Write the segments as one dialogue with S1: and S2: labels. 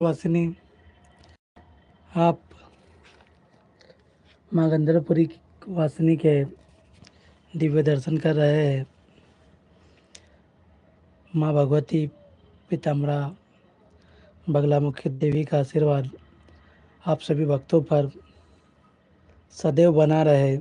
S1: वासिनी, आप माँ गंधर्वपुरी वासिनी के दिव्य दर्शन कर रहे हैं। माँ भगवती पीताम्बरा बगलामुखी देवी का आशीर्वाद आप सभी भक्तों पर सदैव बना रहे।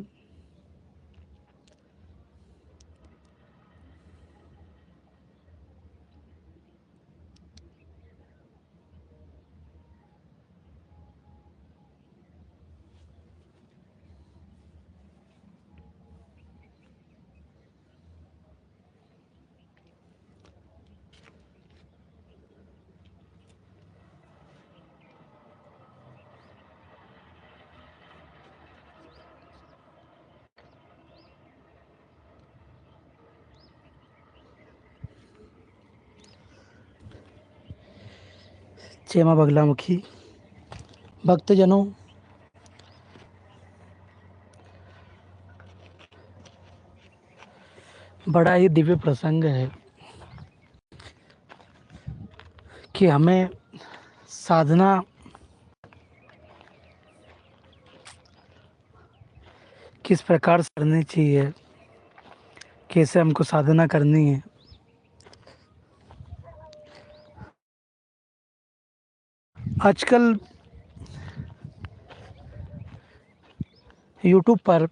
S1: जय माँ बगलामुखी। भक्तजनों, बड़ा ही दिव्य प्रसंग है कि हमें साधना किस प्रकार से करनी चाहिए, कैसे हमको साधना करनी है। आजकल यूट्यूब पर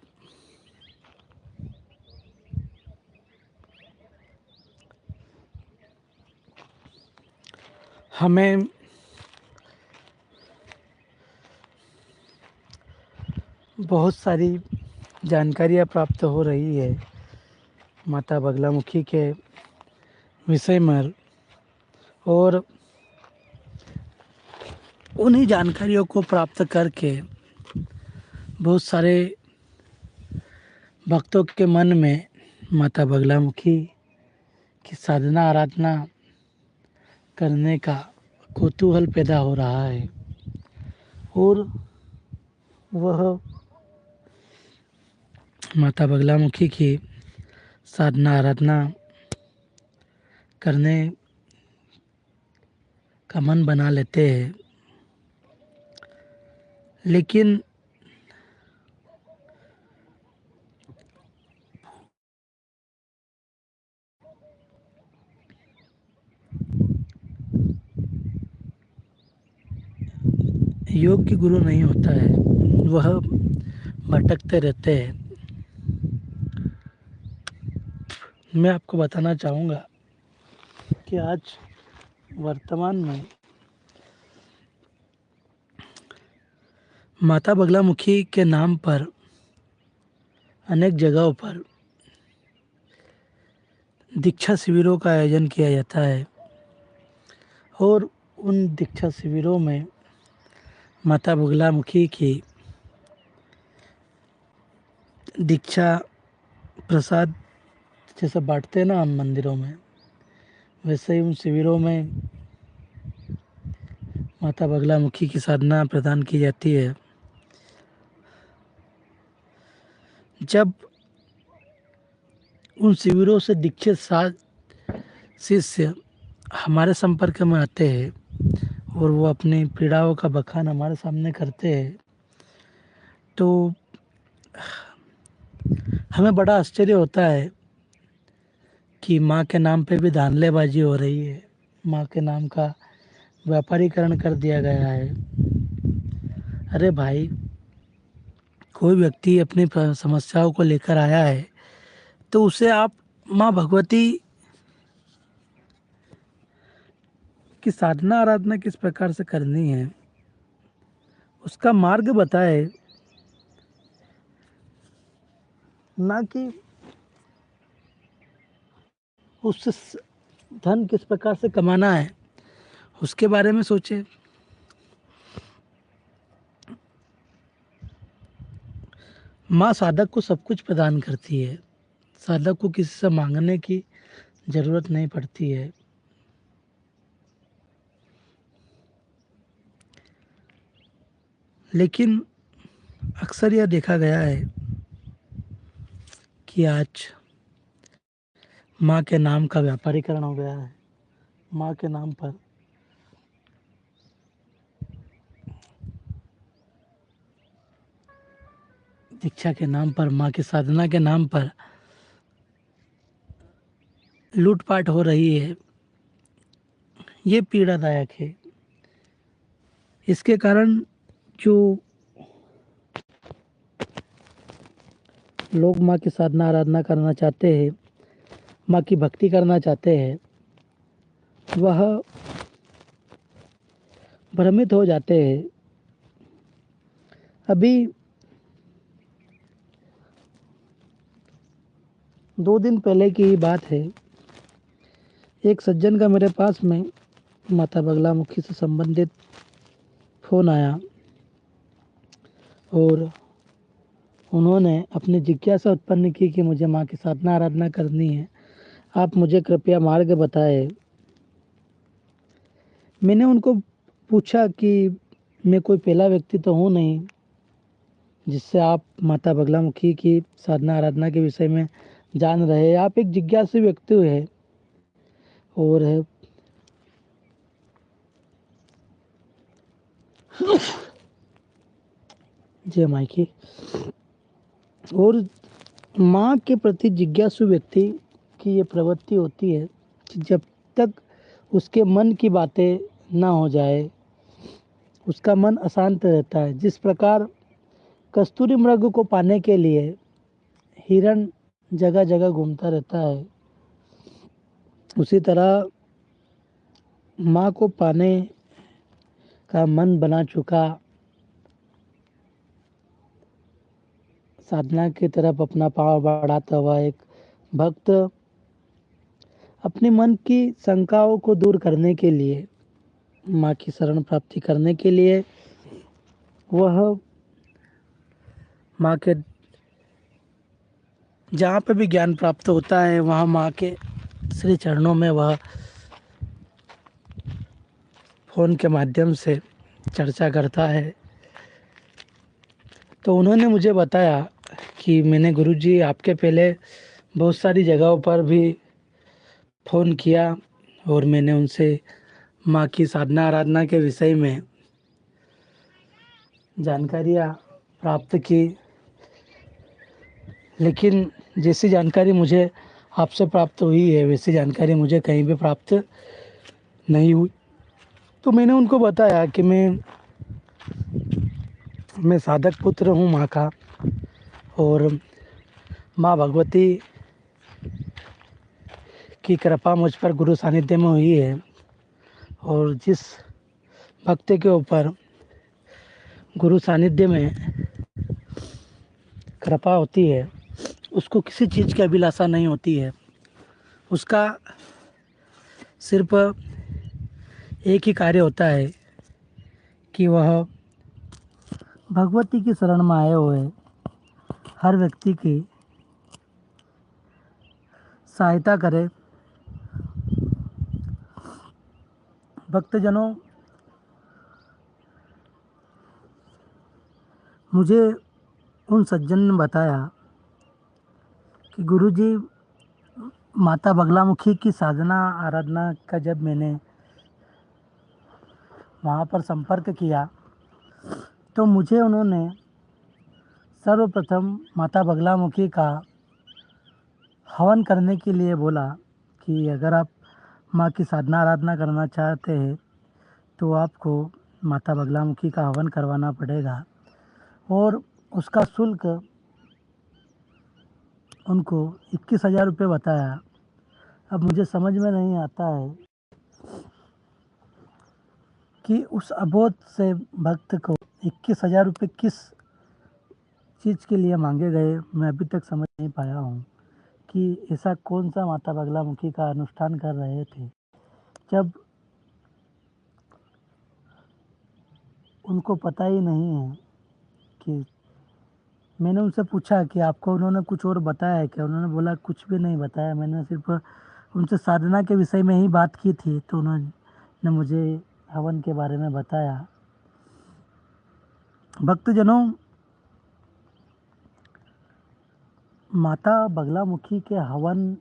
S1: हमें बहुत सारी जानकारियाँ प्राप्त हो रही है माता बगलामुखी के विषय में, और उन्हीं जानकारियों को प्राप्त करके बहुत सारे भक्तों के मन में माता बगलामुखी की साधना आराधना करने का कौतूहल पैदा हो रहा है, और वह माता बगलामुखी की साधना आराधना करने का मन बना लेते हैं। लेकिन योग की गुरु नहीं होता है, वह भटकते रहते हैं। मैं आपको बताना चाहूँगा कि आज वर्तमान में माता बगलामुखी के नाम पर अनेक जगहों पर दीक्षा शिविरों का आयोजन किया जाता है, और उन दीक्षा शिविरों में माता बगलामुखी की दीक्षा प्रसाद जैसे बांटते हैं ना हम मंदिरों में, वैसे ही उन शिविरों में माता बगलामुखी की साधना प्रदान की जाती है। जब उन शिविरों से दीक्षित शिष्य हमारे संपर्क में आते हैं और वो अपनी पीड़ाओं का बखान हमारे सामने करते हैं, तो हमें बड़ा आश्चर्य होता है कि माँ के नाम पे भी धांधलेबाजी हो रही है, माँ के नाम का व्यापारीकरण कर दिया गया है। अरे भाई, कोई व्यक्ति अपनी समस्याओं को लेकर आया है तो उसे आप माँ भगवती की साधना आराधना किस प्रकार से करनी है उसका मार्ग बताए, ना कि उससे धन किस प्रकार से कमाना है उसके बारे में सोचे। माँ साधक को सब कुछ प्रदान करती है, साधक को किसी से मांगने की जरूरत नहीं पड़ती है। लेकिन अक्सर यह देखा गया है कि आज माँ के नाम का व्यापारीकरण हो गया है। माँ के नाम पर दीक्षा के नाम पर, माँ की साधना के नाम पर लूटपाट हो रही है, ये पीड़ादायक है। इसके कारण जो लोग माँ की साधना आराधना करना चाहते हैं, माँ की भक्ति करना चाहते हैं, वह भ्रमित हो जाते हैं। अभी 2 दिन पहले की ही बात है, एक सज्जन का मेरे पास में माता बगलामुखी से संबंधित फ़ोन आया और उन्होंने अपनी जिज्ञासा उत्पन्न की कि मुझे माँ की साधना आराधना करनी है, आप मुझे कृपया मार्ग बताएं। मैंने उनको पूछा कि मैं कोई पहला व्यक्ति तो हूँ नहीं जिससे आप माता बगलामुखी की साधना आराधना के विषय में जान रहे हैं। आप एक जिज्ञासु व्यक्ति है और जय मायकी, और माँ के प्रति जिज्ञासु व्यक्ति की ये प्रवृत्ति होती है कि जब तक उसके मन की बातें ना हो जाए, उसका मन अशांत रहता है। जिस प्रकार कस्तूरी मृग को पाने के लिए हिरण जगह जगह घूमता रहता है, उसी तरह माँ को पाने का मन बना चुका साधना की तरफ अपना पाँव बढ़ाता हुआ एक भक्त अपने मन की शंकाओं को दूर करने के लिए, माँ की शरण प्राप्ति करने के लिए, वह माँ के जहाँ पे भी ज्ञान प्राप्त होता है वहाँ माँ के श्री चरणों में वह फ़ोन के माध्यम से चर्चा करता है। तो उन्होंने मुझे बताया कि मैंने गुरुजी आपके पहले बहुत सारी जगहों पर भी फ़ोन किया और मैंने उनसे माँ की साधना आराधना के विषय में जानकारियाँ प्राप्त की, लेकिन जैसी जानकारी मुझे आपसे प्राप्त हुई है वैसी जानकारी मुझे कहीं भी प्राप्त नहीं हुई। तो मैंने उनको बताया कि मैं साधक पुत्र हूँ माँ का, और माँ भगवती की कृपा मुझ पर गुरु सानिध्य में हुई है, और जिस भक्त के ऊपर गुरु सानिध्य में कृपा होती है उसको किसी चीज़ की अभिलाषा नहीं होती है। उसका सिर्फ एक ही कार्य होता है कि वह भगवती की शरण में आए हुए हर व्यक्ति की सहायता करे। भक्तजनों, मुझे उन सज्जन ने बताया कि गुरुजी माता बगलामुखी की साधना आराधना का जब मैंने वहाँ पर संपर्क किया तो मुझे उन्होंने सर्वप्रथम माता बगलामुखी का हवन करने के लिए बोला कि अगर आप माँ की साधना आराधना करना चाहते हैं तो आपको माता बगलामुखी का हवन करवाना पड़ेगा, और उसका शुल्क उनको 21,000 रुपये बताया। अब मुझे समझ में नहीं आता है कि उस अबोध से भक्त को 21,000 रुपये किस चीज़ के लिए मांगे गए, मैं अभी तक समझ नहीं पाया हूँ कि ऐसा कौन सा माता बगलामुखी का अनुष्ठान कर रहे थे जब उनको पता ही नहीं है कि मैंने उनसे पूछा कि आपको उन्होंने कुछ और बताया है क्या? उन्होंने बोला कुछ भी नहीं बताया, मैंने सिर्फ उनसे साधना के विषय में ही बात की थी। तो उन्होंने मुझे हवन के बारे में बताया। भक्तजनों, माता बगलामुखी के हवन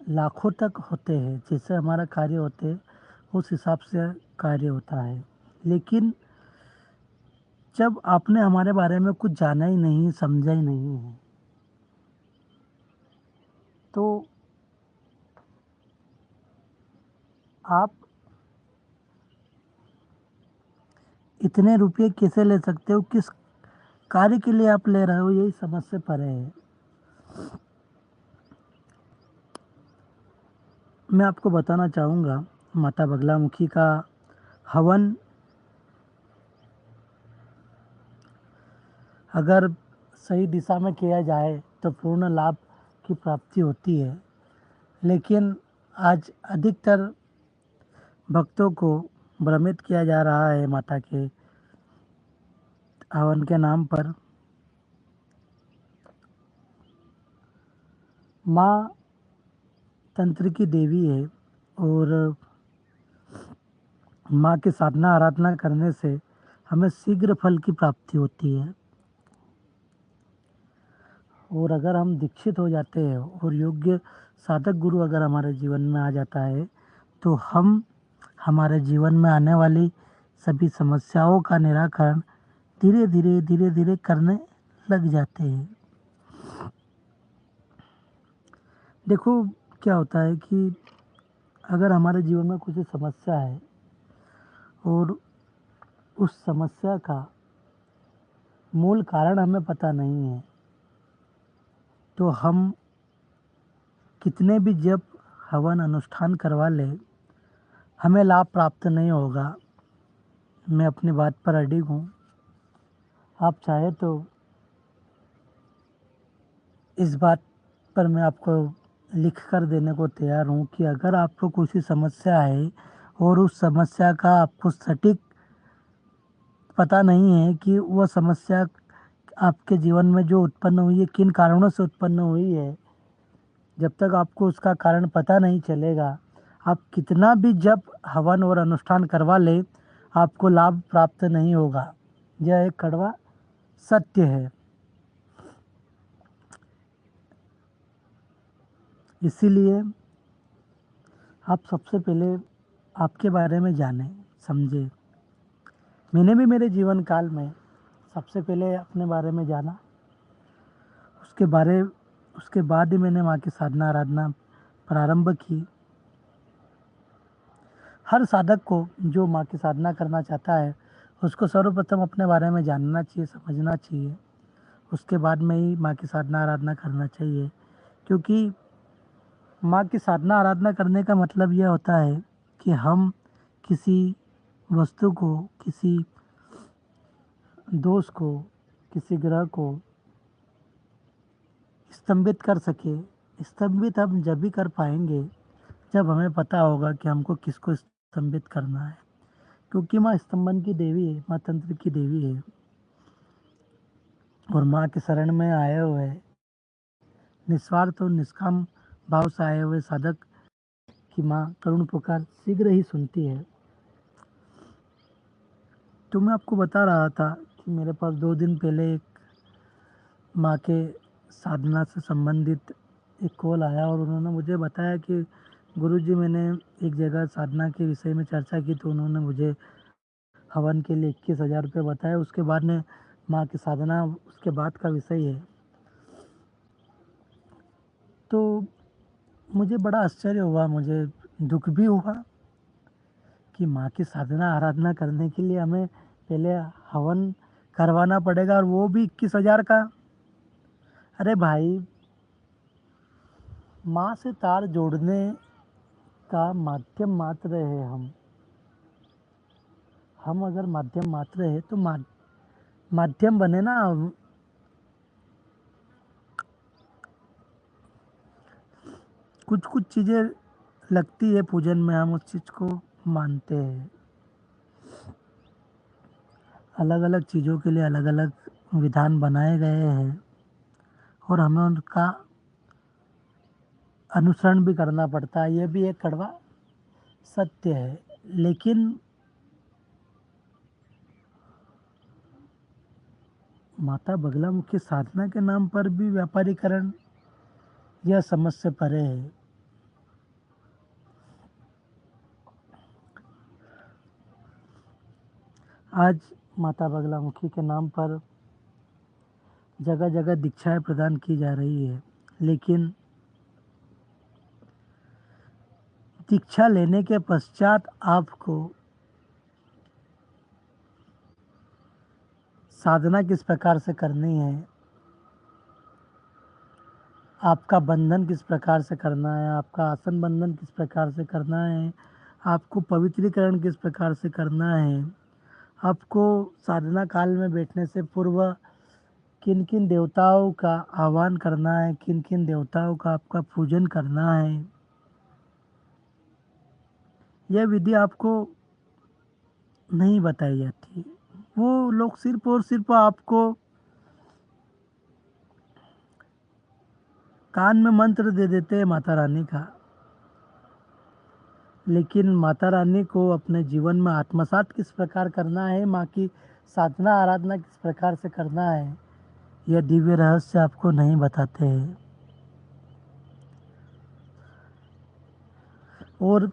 S1: लाखों तक होते हैं, जैसे हमारा कार्य होते उस हिसाब से कार्य होता है, लेकिन जब आपने हमारे बारे में कुछ जाना ही नहीं, समझा ही नहीं है, तो आप इतने रुपये कैसे ले सकते हो? किस कार्य के लिए आप ले रहे हो, यही समझ से परे है। मैं आपको बताना चाहूँगा, माता बगलामुखी का हवन अगर सही दिशा में किया जाए तो पूर्ण लाभ की प्राप्ति होती है। लेकिन आज अधिकतर भक्तों को भ्रमित किया जा रहा है माता के हवन के नाम पर। माँ तंत्र की देवी है और माँ की साधना आराधना करने से हमें शीघ्र फल की प्राप्ति होती है। और अगर हम दीक्षित हो जाते हैं और योग्य साधक गुरु अगर हमारे जीवन में आ जाता है, तो हम हमारे जीवन में आने वाली सभी समस्याओं का निराकरण धीरे धीरे करने लग जाते हैं। देखो, क्या होता है कि अगर हमारे जीवन में कुछ समस्या है और उस समस्या का मूल कारण हमें पता नहीं है, तो हम कितने भी जब हवन अनुष्ठान करवा ले, हमें लाभ प्राप्त नहीं होगा। मैं अपनी बात पर अडिग हूँ। आप चाहे तो इस बात पर मैं आपको लिख कर देने को तैयार हूँ कि अगर आपको कुछ समस्या है और उस समस्या का आपको सटीक पता नहीं है कि वह समस्या आपके जीवन में जो उत्पन्न हुई है, किन कारणों से उत्पन्न हुई है, जब तक आपको उसका कारण पता नहीं चलेगा, आप कितना भी जप हवन और अनुष्ठान करवा ले, आपको लाभ प्राप्त नहीं होगा। यह एक कड़वा सत्य है। इसीलिए आप सबसे पहले आपके बारे में जानें, समझें। मैंने भी मेरे जीवन काल में सबसे पहले अपने बारे में जाना, उसके बाद ही मैंने माँ की साधना आराधना प्रारंभ की। हर साधक को जो माँ की साधना करना चाहता है, उसको सर्वप्रथम अपने बारे में जानना चाहिए, समझना चाहिए। उसके बाद में ही माँ की साधना आराधना करना चाहिए। क्योंकि माँ की साधना आराधना करने का मतलब यह होता है कि हम किसी वस्तु को, किसी दोष को, किसी ग्रह को स्तंभित कर सके। स्तंभित हम जब भी कर पाएंगे जब हमें पता होगा कि हमको किसको स्तंभित करना है। क्योंकि माँ स्तंभन की देवी है, माँ तंत्र की देवी है। और माँ के शरण में आए हुए निस्वार्थ और निष्काम भाव से आए हुए साधक की माँ करुण पुकार शीघ्र ही सुनती है। तो मैं आपको बता रहा था कि मेरे पास 2 दिन पहले एक माँ के साधना से संबंधित एक कॉल आया और उन्होंने मुझे बताया कि गुरुजी, मैंने एक जगह साधना के विषय में चर्चा की, तो उन्होंने मुझे हवन के लिए 21,000 रुपये बताया। उसके बाद में माँ की साधना उसके बाद का विषय है। तो मुझे बड़ा आश्चर्य हुआ, मुझे दुख भी हुआ कि माँ की साधना आराधना करने के लिए हमें पहले हवन करवाना पड़ेगा, और वो भी 21,000 का। अरे भाई, माँ से तार जोड़ने का माध्यम मात्र है हम अगर माध्यम मात्र है तो माध्यम बने ना। कुछ कुछ चीज़ें लगती है पूजन में, हम उस चीज़ को मानते हैं। अलग अलग चीज़ों के लिए अलग अलग विधान बनाए गए हैं और हमें उनका अनुसरण भी करना पड़ता है। यह भी एक कड़वा सत्य है। लेकिन माता बगलामुखी साधना के नाम पर भी व्यापारीकरण यह समझ से परे है। आज माता बगलामुखी के नाम पर जगह जगह दीक्षाएं प्रदान की जा रही है, लेकिन दीक्षा लेने के पश्चात आपको साधना किस प्रकार से करनी है, आपका बंधन किस प्रकार से करना है, आपका आसन बंधन किस प्रकार से करना है, आपको पवित्रीकरण किस प्रकार से करना है, आपको साधना काल में बैठने से पूर्व किन किन देवताओं का आह्वान करना है, किन किन देवताओं का आपका पूजन करना है, यह विधि आपको नहीं बताई जाती। वो लोग सिर्फ और सिर्फ आपको कान में मंत्र दे देते हैं माता रानी का, लेकिन माता रानी को अपने जीवन में आत्मसात किस प्रकार करना है, माँ की साधना आराधना किस प्रकार से करना है, यह दिव्य रहस्य आपको नहीं बताते हैं। और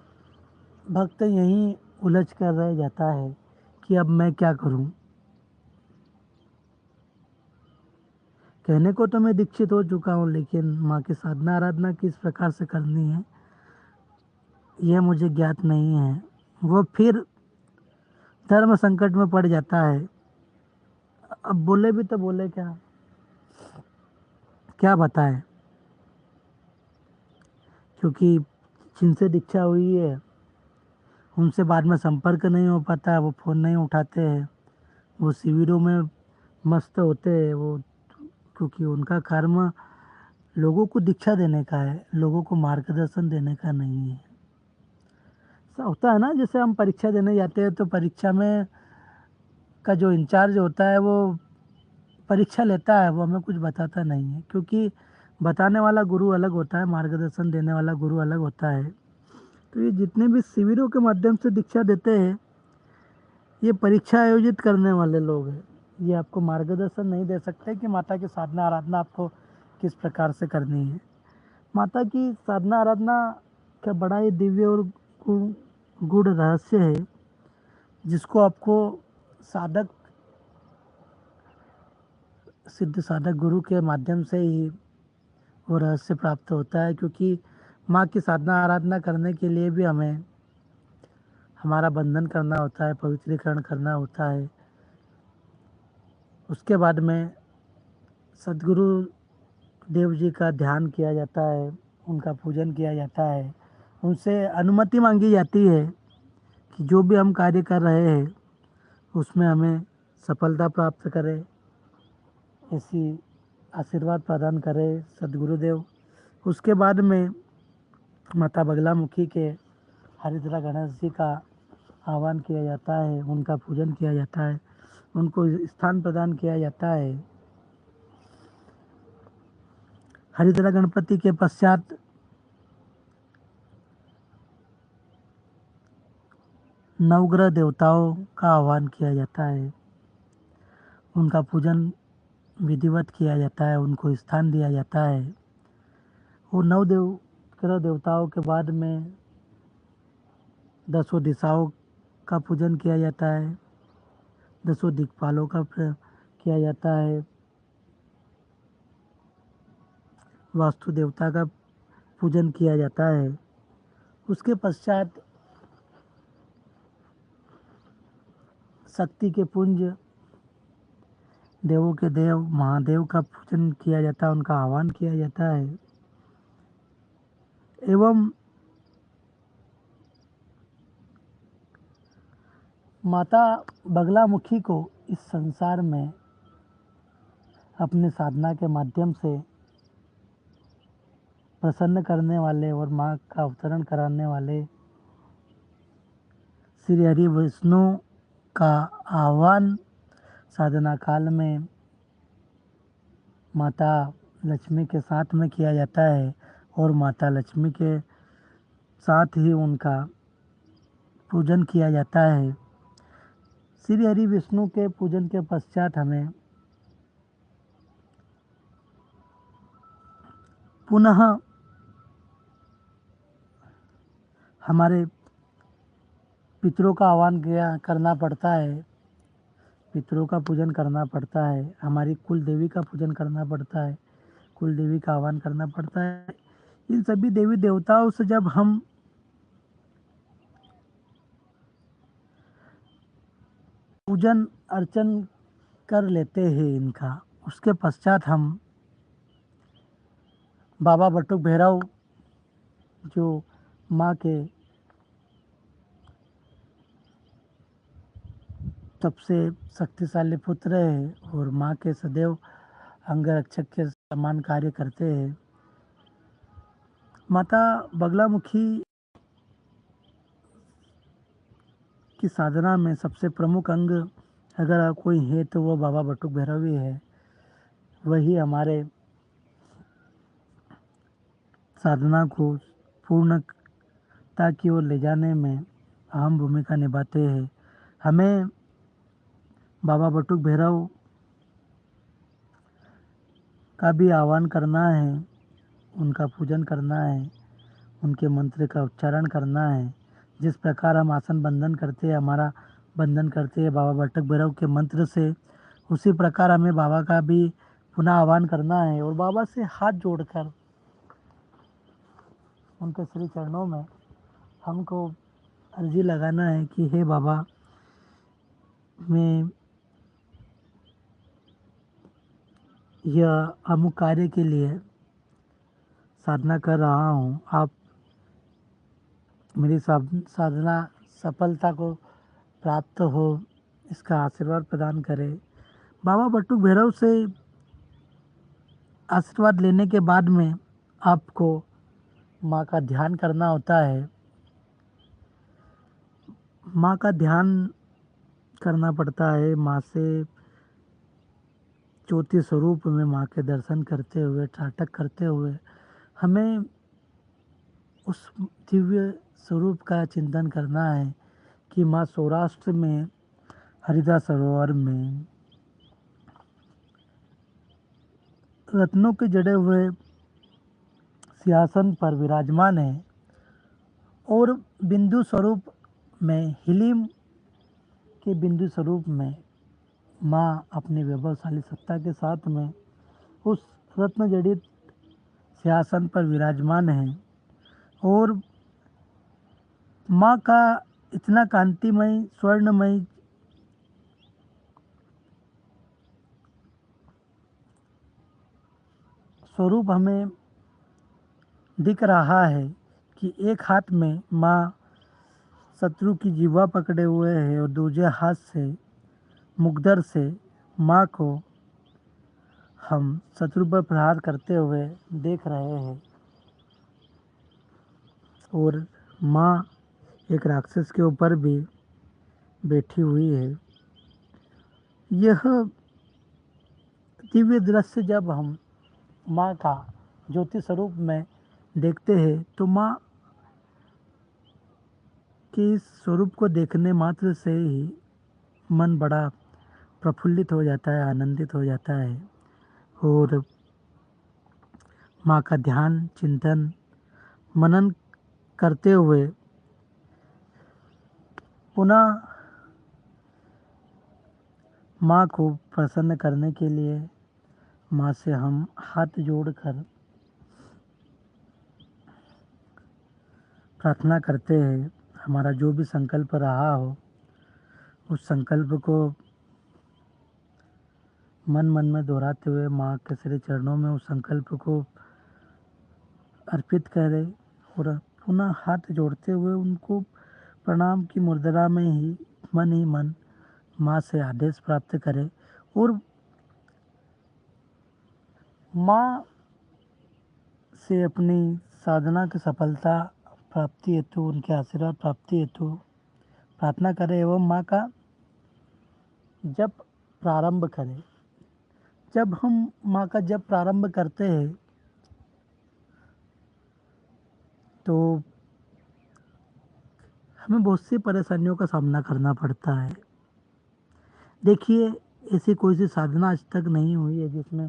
S1: भक्त यहीं उलझ कर रह जाता है कि अब मैं क्या करूं। कहने को तो मैं दीक्षित हो चुका हूं, लेकिन माँ की साधना आराधना किस प्रकार से करनी है यह मुझे ज्ञात नहीं है। वो फिर धर्म संकट में पड़ जाता है। अब बोले भी तो बोले क्या, क्या बताए, क्योंकि जिनसे दीक्षा हुई है उनसे बाद में संपर्क नहीं हो पाता, वो फ़ोन नहीं उठाते हैं, वो शिविरों में मस्त होते हैं वो, क्योंकि उनका कर्म लोगों को दीक्षा देने का है, लोगों को मार्गदर्शन देने का नहीं है। ऐसा होता है ना, जैसे हम परीक्षा देने जाते हैं तो परीक्षा में का जो इंचार्ज होता है वो परीक्षा लेता है, वो हमें कुछ बताता नहीं है, क्योंकि बताने वाला गुरु अलग होता है, मार्गदर्शन देने वाला गुरु अलग होता है। तो ये जितने भी शिविरों के माध्यम से दीक्षा देते हैं, ये परीक्षा आयोजित करने वाले लोग हैं। ये आपको मार्गदर्शन नहीं दे सकते कि माता की साधना आराधना आपको किस प्रकार से करनी है। माता की साधना आराधना का बड़ा ही दिव्य और गूढ़ रहस्य है, जिसको आपको साधक सिद्ध साधक गुरु के माध्यम से ही वो रहस्य प्राप्त होता है। क्योंकि माँ की साधना आराधना करने के लिए भी हमें हमारा बंधन करना होता है, पवित्रीकरण करना होता है। उसके बाद में सदगुरु देव जी का ध्यान किया जाता है, उनका पूजन किया जाता है, उनसे अनुमति मांगी जाती है कि जो भी हम कार्य कर रहे हैं उसमें हमें सफलता प्राप्त करें, ऐसी आशीर्वाद प्रदान करें सदगुरुदेव। उसके बाद में माता बगलामुखी के हरिद्रा गणेश जी का आह्वान किया जाता है, उनका पूजन किया जाता है, उनको स्थान प्रदान किया जाता है। हरिद्रा गणपति के पश्चात नवग्रह देवताओं का आह्वान किया जाता है, उनका पूजन विधिवत किया जाता है, उनको स्थान दिया जाता है। वो ग्रह देवताओं के बाद में दसों दिशाओं का पूजन किया जाता है, दसों दिक्पालों का किया जाता है, वास्तु देवता का पूजन किया जाता है। उसके पश्चात शक्ति के पुंज देवों के देव महादेव का पूजन किया जाता है, उनका आह्वान किया जाता है। एवं माता बगलामुखी को इस संसार में अपने साधना के माध्यम से प्रसन्न करने वाले और माँ का अवतरण कराने वाले श्री हरि विष्णु का आह्वान साधना काल में माता लक्ष्मी के साथ में किया जाता है, और माता लक्ष्मी के साथ ही उनका पूजन किया जाता है। श्री हरि विष्णु के पूजन के पश्चात हमें पुनः हमारे पितरों का आह्वान किया करना पड़ता है, पितरों का पूजन करना पड़ता है, हमारी कुल देवी का पूजन करना पड़ता है, कुल देवी का आह्वान करना पड़ता है। इन सभी देवी देवताओं से जब हम पूजन अर्चन कर लेते हैं इनका, उसके पश्चात हम बाबा बटुक भैरव जो माँ के सबसे शक्तिशाली पुत्र है और माँ के सदैव अंगरक्षक के समान कार्य करते हैं। माता बगलामुखी की साधना में सबसे प्रमुख अंग अगर कोई है तो वो बाबा बटुक भैरव ही है। वही हमारे साधना को पूर्णता की ओर ले जाने में अहम भूमिका निभाते हैं। हमें बाबा बटुक भैरव का भी आह्वान करना है, उनका पूजन करना है, उनके मंत्र का उच्चारण करना है। जिस प्रकार हम आसन बंधन करते हैं, हमारा बंधन करते हैं बाबा बटुक भैरव के मंत्र से, उसी प्रकार हमें बाबा का भी पुनः आह्वान करना है और बाबा से हाथ जोड़कर उनके श्री चरणों में हमको अर्जी लगाना है कि हे बाबा, मैं यह अमुक कार्य के लिए साधना कर रहा हूँ, आप मेरी साधना सफलता को प्राप्त हो, इसका आशीर्वाद प्रदान करें। बाबा बटुक भैरव से आशीर्वाद लेने के बाद में आपको माँ का ध्यान करना होता है। माँ का ध्यान करना पड़ता है। माँ से ज्योति स्वरूप में माँ के दर्शन करते हुए, ठाटक करते हुए हमें उस दिव्य स्वरूप का चिंतन करना है कि माँ सौराष्ट्र में हरिद्वार सरोवर में रत्नों के जड़े हुए सिंहासन पर विराजमान है और बिंदु स्वरूप में, हिलिम के बिंदु स्वरूप में माँ अपनी वैभवशाली सत्ता के साथ में उस रत्न जड़ित सिंहासन पर विराजमान है। और माँ का इतना कांतिमय स्वर्णमय स्वरूप हमें दिख रहा है कि एक हाथ में माँ शत्रु की जीवा पकड़े हुए है और दूसरे हाथ से मुकदर से माँ को हम शत्रु पर प्रहार करते हुए देख रहे हैं। और माँ एक राक्षस के ऊपर भी बैठी हुई है। यह दिव्य दृश्य जब हम माँ का ज्योति स्वरूप में देखते हैं तो माँ के इस स्वरूप को देखने मात्र से ही मन बड़ा प्रफुल्लित हो जाता है, आनंदित हो जाता है। और माँ का ध्यान, चिंतन, मनन करते हुए पुनः माँ को प्रसन्न करने के लिए माँ से हम हाथ जोड़कर प्रार्थना करते हैं। हमारा जो भी संकल्प रहा हो उस संकल्प को मन मन में दोहराते हुए माँ के श्री चरणों में उस संकल्प को अर्पित करें और पुनः हाथ जोड़ते हुए उनको प्रणाम की मुद्रा में ही मन माँ से आदेश प्राप्त करें और माँ से अपनी साधना की सफलता प्राप्ति हेतु, उनके आशीर्वाद प्राप्ति हेतु प्रार्थना करें एवं माँ का जप प्रारंभ करें। जब हम माँ का जप प्रारंभ करते हैं तो हमें बहुत सी परेशानियों का सामना करना पड़ता है। देखिए, ऐसी कोई सी साधना आज तक नहीं हुई है जिसमें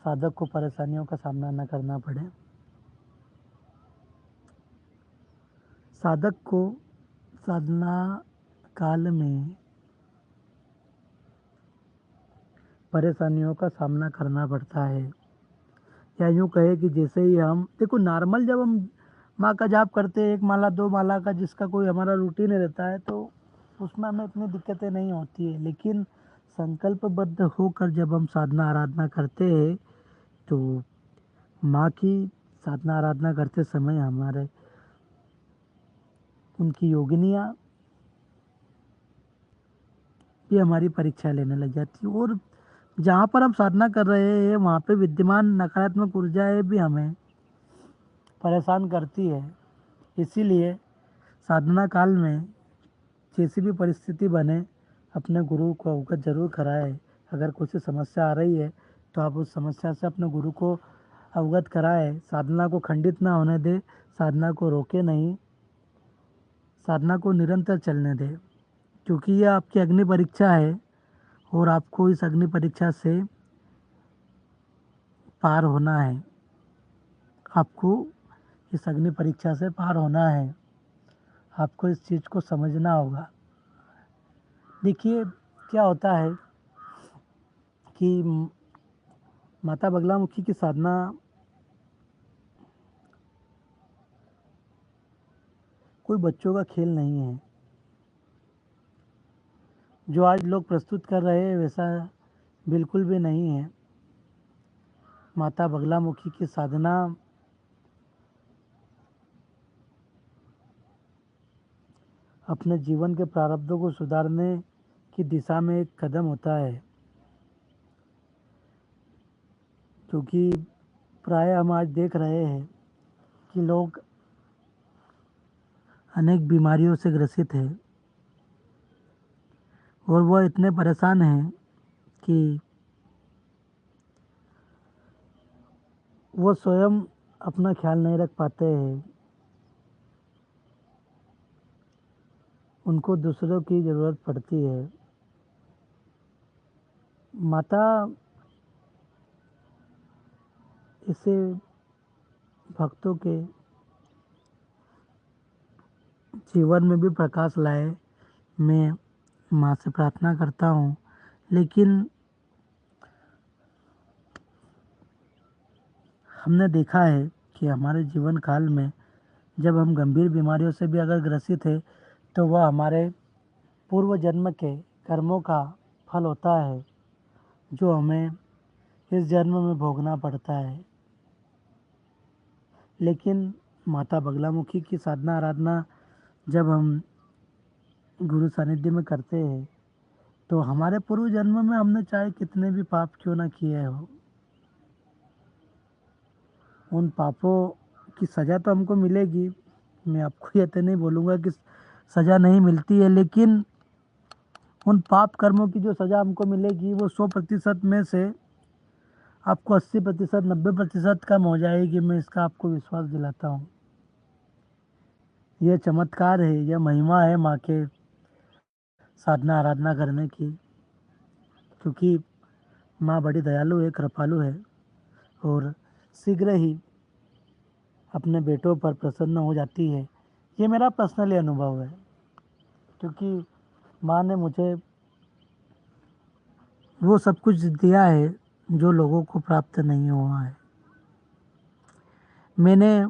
S1: साधक को परेशानियों का सामना न करना पड़े। साधक को साधना काल में परेशानियों का सामना करना पड़ता है। या यूँ कहे कि जैसे ही हम देखो नॉर्मल जब हम माँ का जाप करते हैं, 1 माला 2 माला का जिसका कोई हमारा रूटीन रहता है, तो उसमें हमें इतनी दिक्कतें नहीं होती है। लेकिन संकल्पबद्ध होकर जब हम साधना आराधना करते हैं, तो माँ की साधना आराधना करते समय हमारे उनकी योगिनियाँ भी हमारी परीक्षा लेने लग जाती है। और जहाँ पर हम साधना कर रहे हैं वहाँ पे विद्यमान नकारात्मक ऊर्जाएं भी हमें परेशान करती है। इसीलिए साधना काल में जैसी भी परिस्थिति बने, अपने गुरु को अवगत जरूर कराएं। अगर कुछ समस्या आ रही है तो आप उस समस्या से अपने गुरु को अवगत कराएं। साधना को खंडित ना होने दें, साधना को रोके नहीं, साधना को निरंतर चलने दें, क्योंकि यह आपकी अग्नि परीक्षा है और आपको इस अग्नि परीक्षा से पार होना है। आपको इस अग्नि परीक्षा से पार होना है। आपको इस चीज़ को समझना होगा। देखिए क्या होता है कि माता बगलामुखी की साधना कोई बच्चों का खेल नहीं है। जो आज लोग प्रस्तुत कर रहे हैं वैसा बिल्कुल भी नहीं है। माता बगलामुखी की साधना अपने जीवन के प्रारब्धों को सुधारने की दिशा में एक कदम होता है, क्योंकि प्राय हम आज देख रहे हैं कि लोग अनेक बीमारियों से ग्रसित हैं और वह इतने परेशान हैं कि वो स्वयं अपना ख्याल नहीं रख पाते हैं। उनको दूसरों की ज़रूरत पड़ती है। माता इसे भक्तों के जीवन में भी प्रकाश लाए, मैं माँ से प्रार्थना करता हूँ। लेकिन हमने देखा है कि हमारे जीवन काल में जब हम गंभीर बीमारियों से भी अगर ग्रसित है तो वह हमारे पूर्व जन्म के कर्मों का फल होता है, जो हमें इस जन्म में भोगना पड़ता है। लेकिन माता बगलामुखी की साधना आराधना जब हम गुरु सानिध्य में करते हैं तो हमारे पूर्व जन्म में हमने चाहे कितने भी पाप क्यों ना किए हो, उन पापों की सज़ा तो हमको मिलेगी। मैं आपको यह तो नहीं बोलूँगा कि सज़ा नहीं मिलती है, लेकिन उन पाप कर्मों की जो सज़ा हमको मिलेगी वो 100% में से आपको 80% 90% कम हो जाएगी। मैं इसका आपको विश्वास दिलाता हूँ। यह चमत्कार है, यह महिमा है माँ के साधना आराधना करने की, क्योंकि माँ बड़ी दयालु है, कृपालु है और शीघ्र ही अपने बेटों पर प्रसन्न हो जाती है। ये मेरा पर्सनली अनुभव है, क्योंकि माँ ने मुझे वो सब कुछ दिया है जो लोगों को प्राप्त नहीं हुआ है। मैंने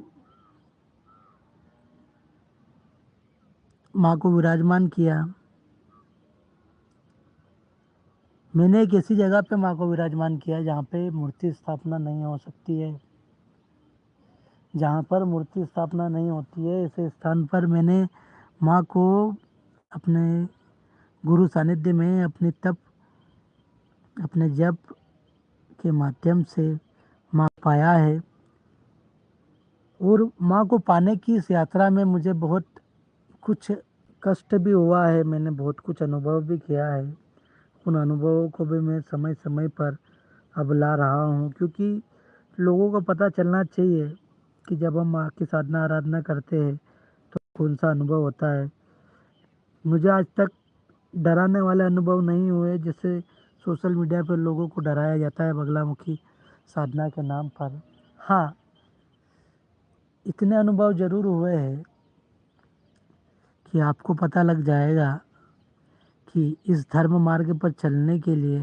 S1: माँ को विराजमान किया। मैंने एक ऐसी जगह पे माँ को विराजमान किया जहाँ पे मूर्ति स्थापना नहीं हो सकती है। जहाँ पर मूर्ति स्थापना नहीं होती है ऐसे स्थान पर मैंने माँ को अपने गुरु सानिध्य में अपने तप अपने जप के माध्यम से माँ पाया है। और माँ को पाने की इस यात्रा में मुझे बहुत कुछ कष्ट भी हुआ है, मैंने बहुत कुछ अनुभव भी किया है। उन अनुभवों को भी मैं समय समय पर अब ला रहा हूँ, क्योंकि लोगों को पता चलना चाहिए कि जब हम माँ की साधना आराधना करते हैं तो कौन सा अनुभव होता है। मुझे आज तक डराने वाले अनुभव नहीं हुए, जैसे सोशल मीडिया पर लोगों को डराया जाता है बगलामुखी साधना के नाम पर। हाँ, इतने अनुभव ज़रूर हुए हैं कि आपको पता लग जाएगा कि इस धर्म मार्ग पर चलने के लिए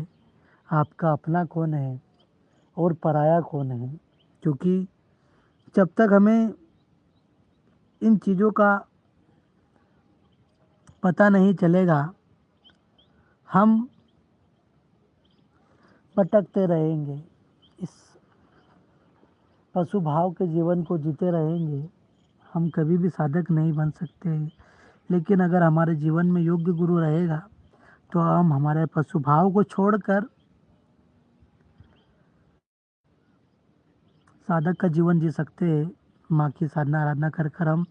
S1: आपका अपना कौन है और पराया कौन है। क्योंकि जब तक हमें इन चीज़ों का पता नहीं चलेगा, हम भटकते रहेंगे, इस पशु भाव के जीवन को जीते रहेंगे। हम कभी भी साधक नहीं बन सकते। लेकिन अगर हमारे जीवन में योग्य गुरु रहेगा तो हम हमारे पशु भाव को छोड़कर साधक का जीवन जी सकते हैं। माँ की साधना आराधना कर कर हम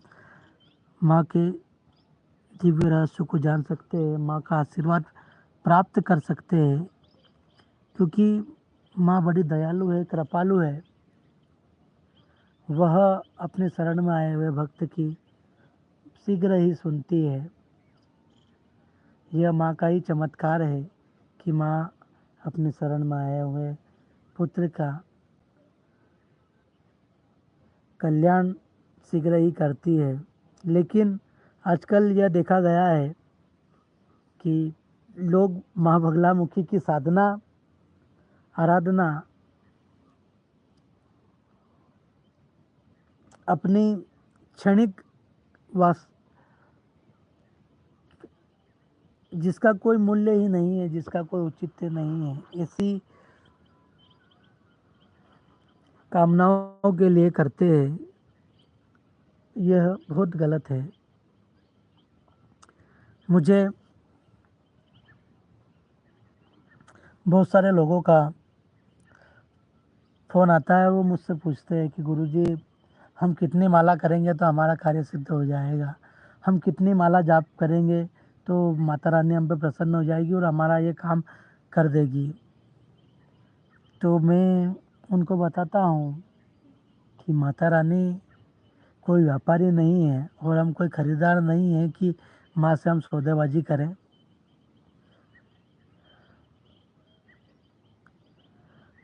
S1: माँ के दिव्य रहस्य को जान सकते हैं, माँ का आशीर्वाद प्राप्त कर सकते हैं। क्योंकि माँ बड़ी दयालु है, कृपालु है। वह अपने शरण में आए हुए भक्त की शीघ्र ही सुनती है। यह माँ का ही चमत्कार है कि माँ अपने शरण में आए हुए पुत्र का कल्याण शीघ्र ही करती है। लेकिन आजकल यह देखा गया है कि लोग माँ बगलामुखी की साधना आराधना अपनी क्षणिक वास जिसका कोई मूल्य ही नहीं है, जिसका कोई औचित्य नहीं है, ऐसी कामनाओं के लिए करते हैं। यह बहुत गलत है। मुझे बहुत सारे लोगों का फ़ोन आता है, वो मुझसे पूछते हैं कि गुरुजी हम कितनी माला करेंगे तो हमारा कार्य सिद्ध हो जाएगा, हम कितनी माला जाप करेंगे तो माता रानी हम पे प्रसन्न हो जाएगी और हमारा ये काम कर देगी। तो मैं उनको बताता हूँ कि माता रानी कोई व्यापारी नहीं है और हम कोई खरीदार नहीं है कि माँ से हम सौदेबाजी करें।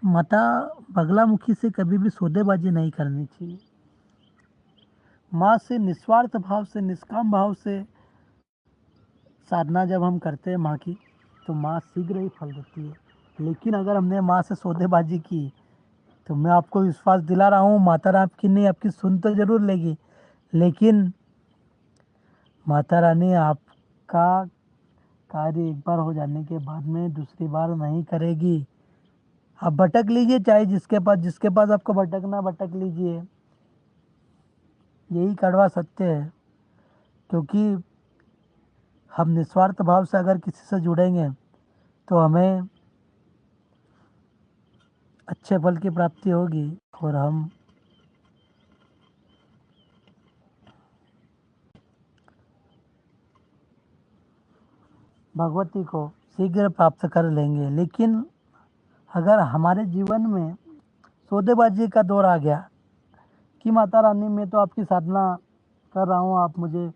S1: माता बगलामुखी से कभी भी सौदेबाजी नहीं करनी चाहिए। माँ से निस्वार्थ भाव से, निष्काम भाव से साधना जब हम करते हैं माँ की, तो माँ शीघ्र ही फल देती है। लेकिन अगर हमने माँ से सौदेबाजी की तो मैं आपको विश्वास दिला रहा हूँ, माता रानी आपकी नहीं, आपकी सुन तो जरूर लेगी, लेकिन माता रानी आपका कार्य एक बार हो जाने के बाद में दूसरी बार नहीं करेगी। आप भटक लीजिए, चाहे जिसके पास आपको भटकना भटक लीजिए। यही कड़वा सत्य है। क्योंकि हम निस्वार्थ भाव से अगर किसी से जुड़ेंगे तो हमें अच्छे फल की प्राप्ति होगी और हम भगवती को शीघ्र प्राप्त कर लेंगे। लेकिन अगर हमारे जीवन में सौदेबाजी का दौर आ गया कि माता रानी मैं तो आपकी साधना कर रहा हूँ, आप मुझे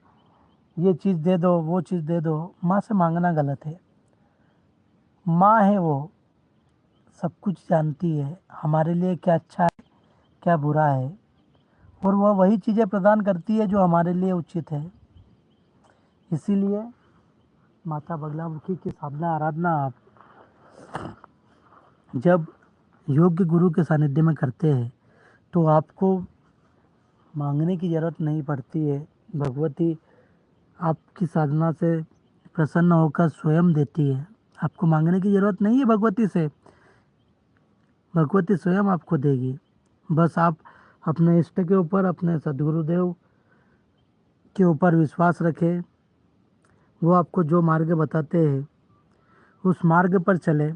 S1: ये चीज़ दे दो, वो चीज़ दे दो, माँ से मांगना गलत है। माँ है, वो सब कुछ जानती है हमारे लिए क्या अच्छा है क्या बुरा है, और वह वही चीज़ें प्रदान करती है जो हमारे लिए उचित है। इसीलिए माता बगलामुखी की साधना आराधना आप जब योग्य गुरु के सानिध्य में करते हैं तो आपको मांगने की ज़रूरत नहीं पड़ती है। भगवती आपकी साधना से प्रसन्न होकर स्वयं देती है। आपको मांगने की ज़रूरत नहीं है भगवती से, भगवती स्वयं आपको देगी। बस आप अपने इष्ट के ऊपर, अपने सदगुरुदेव के ऊपर विश्वास रखें। वो आपको जो मार्ग बताते हैं उस मार्ग पर चले।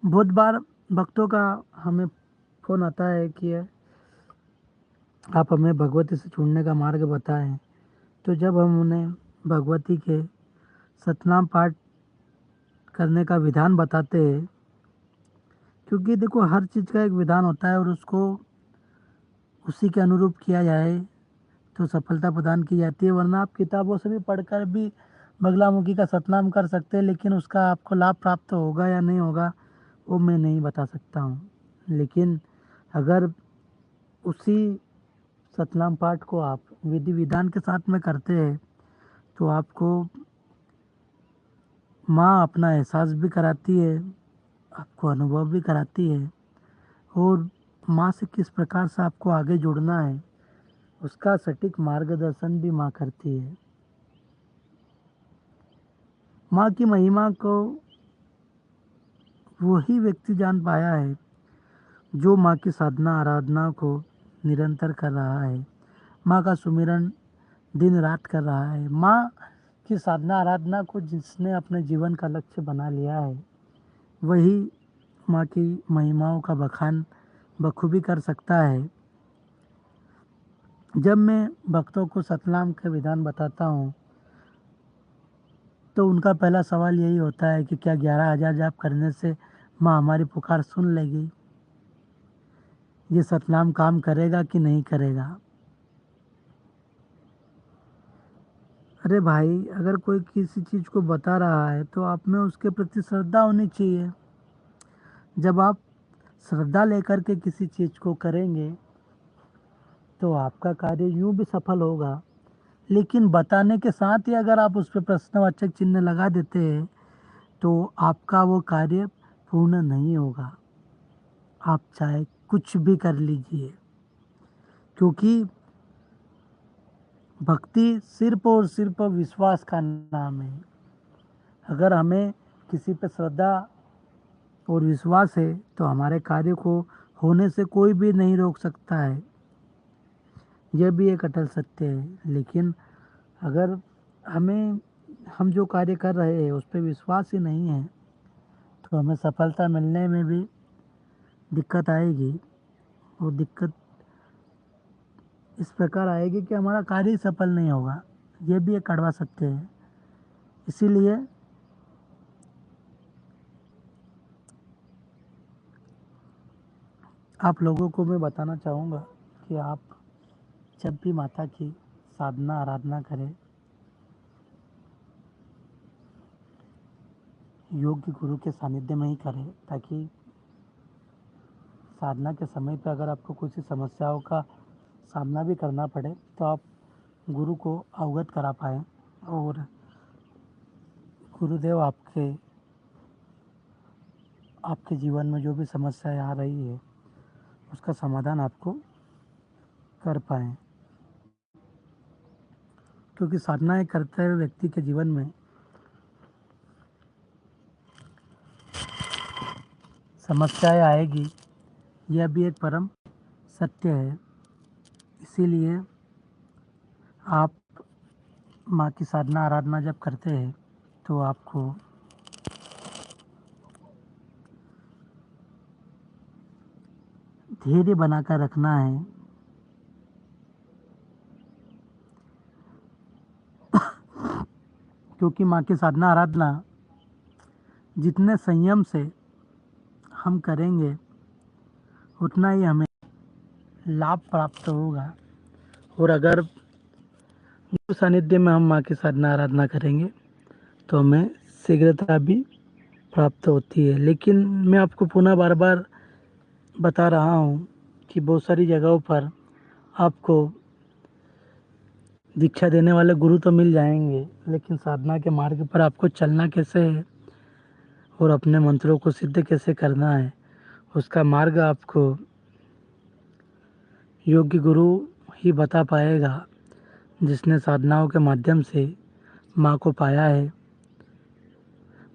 S1: बहुत बार भक्तों का हमें फ़ोन आता है कि आप हमें भगवती से जुड़ने का मार्ग बताएं। तो जब हम उन्हें भगवती के सतनाम पाठ करने का विधान बताते हैं, क्योंकि देखो हर चीज़ का एक विधान होता है और उसको उसी के अनुरूप किया जाए तो सफलता प्रदान की जाती है। वरना आप किताबों से भी पढ़कर भी बगलामुखी का सतनाम कर सकते हैं, लेकिन उसका आपको लाभ प्राप्त होगा या नहीं होगा वो मैं नहीं बता सकता हूँ। लेकिन अगर उसी सतनाम पाठ को आप विधि विधान के साथ में करते हैं तो आपको माँ अपना एहसास भी कराती है, आपको अनुभव भी कराती है और माँ से किस प्रकार से आपको आगे जुड़ना है उसका सटीक मार्गदर्शन भी माँ करती है। माँ की महिमा को वही व्यक्ति जान पाया है जो माँ की साधना आराधना को निरंतर कर रहा है, माँ का सुमिरन दिन रात कर रहा है। माँ की साधना आराधना को जिसने अपने जीवन का लक्ष्य बना लिया है वही माँ की महिमाओं का बखान बखूबी कर सकता है। जब मैं भक्तों को सतनाम का विधान बताता हूँ तो उनका पहला सवाल यही होता है कि क्या 11,000 जाप करने से माँ हमारी पुकार सुन लेगी, ये सतनाम काम करेगा कि नहीं करेगा। अरे भाई, अगर कोई किसी चीज़ को बता रहा है तो आप में उसके प्रति श्रद्धा होनी चाहिए। जब आप श्रद्धा लेकर के किसी चीज़ को करेंगे तो आपका कार्य यूं भी सफल होगा। लेकिन बताने के साथ ही अगर आप उस पर प्रश्नवाचक चिन्ह लगा देते हैं तो आपका वो कार्य पूर्ण नहीं होगा, आप चाहे कुछ भी कर लीजिए। क्योंकि भक्ति सिर्फ और सिर्फ विश्वास का नाम है। अगर हमें किसी पे श्रद्धा और विश्वास है तो हमारे कार्य को होने से कोई भी नहीं रोक सकता है, यह भी एक अटल सत्य है। लेकिन अगर हम जो कार्य कर रहे हैं उस पर विश्वास ही नहीं है तो हमें सफलता मिलने में भी दिक्कत आएगी। वो दिक्कत इस प्रकार आएगी कि हमारा कार्य ही सफल नहीं होगा, ये भी एक कड़वा सत्य है। इसीलिए आप लोगों को मैं बताना चाहूँगा कि आप जब भी माता की साधना आराधना करें, योग्य गुरु के सानिध्य में ही करें, ताकि साधना के समय पे अगर आपको कुछ समस्याओं का सामना भी करना पड़े तो आप गुरु को अवगत करा पाएँ और गुरुदेव आपके जीवन में जो भी समस्याएं आ रही है उसका समाधान आपको कर पाएँ। क्योंकि साधनाएं करते हुए व्यक्ति के जीवन में समस्याएं आएगी, यह भी एक परम सत्य है। इसीलिए आप माँ की साधना आराधना जब करते हैं तो आपको धैर्य बनाकर रखना है। क्योंकि माँ की साधना आराधना जितने संयम से हम करेंगे उतना ही हमें लाभ प्राप्त होगा। और अगर गुरु सानिध्य में हम माँ की साधना आराधना करेंगे तो हमें शीघ्रता भी प्राप्त होती है। लेकिन मैं आपको पुनः बार बार बता रहा हूँ कि बहुत सारी जगहों पर आपको दीक्षा देने वाले गुरु तो मिल जाएंगे, लेकिन साधना के मार्ग पर आपको चलना कैसे है और अपने मंत्रों को सिद्ध कैसे करना है उसका मार्ग आपको योग्य गुरु ही बता पाएगा, जिसने साधनाओं के माध्यम से माँ को पाया है,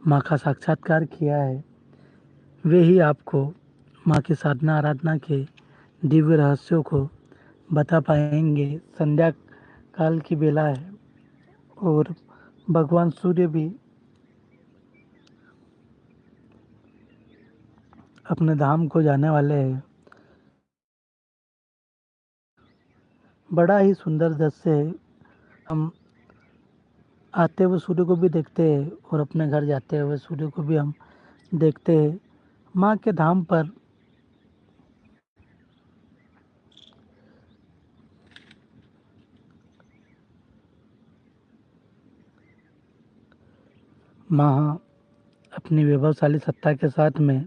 S1: माँ का साक्षात्कार किया है। वे ही आपको माँ की साधना आराधना के दिव्य रहस्यों को बता पाएंगे। संध्या काल की बेला है और भगवान सूर्य भी अपने धाम को जाने वाले हैं। बड़ा ही सुंदर दृश्य है। हम आते हुए सूर्य को भी देखते हैं और अपने घर जाते हुए सूर्य को भी हम देखते हैं। माँ के धाम पर माँ अपनी वैभवशाली सत्ता के साथ में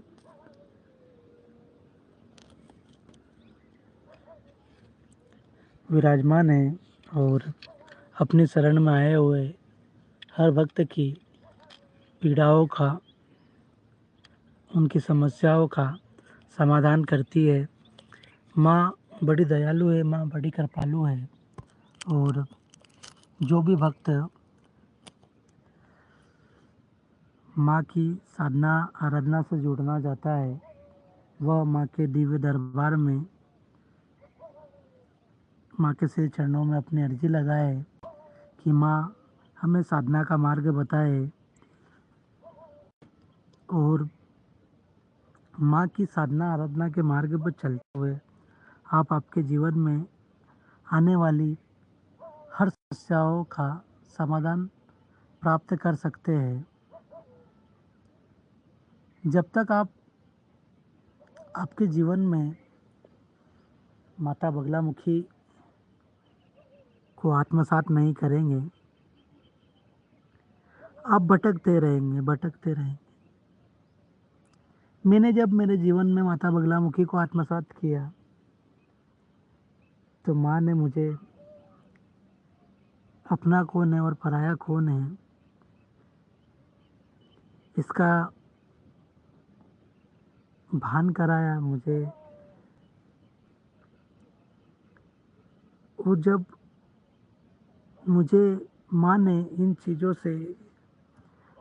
S1: विराजमान है और अपनी शरण में आए हुए हर भक्त की पीड़ाओं का उनकी समस्याओं का समाधान करती है। माँ बड़ी दयालु है, माँ बड़ी कृपालु है। और जो भी भक्त माँ की साधना आराधना से जुड़ना चाहता है, वह माँ के दिव्य दरबार में माँ के श्री चरणों में अपनी अर्जी लगाए कि माँ हमें साधना का मार्ग बताए। और माँ की साधना आराधना के मार्ग पर चलते हुए आप आपके जीवन में आने वाली हर समस्याओं का समाधान प्राप्त कर सकते हैं। जब तक आप आपके जीवन में माता बगलामुखी को आत्मसात नहीं करेंगे, आप भटकते रहेंगे। मैंने जब मेरे जीवन में माता बगलामुखी को आत्मसात किया तो माँ ने मुझे अपना कौन है और पराया कौन है इसका भान कराया मुझे। वो जब मुझे माँ ने इन चीज़ों से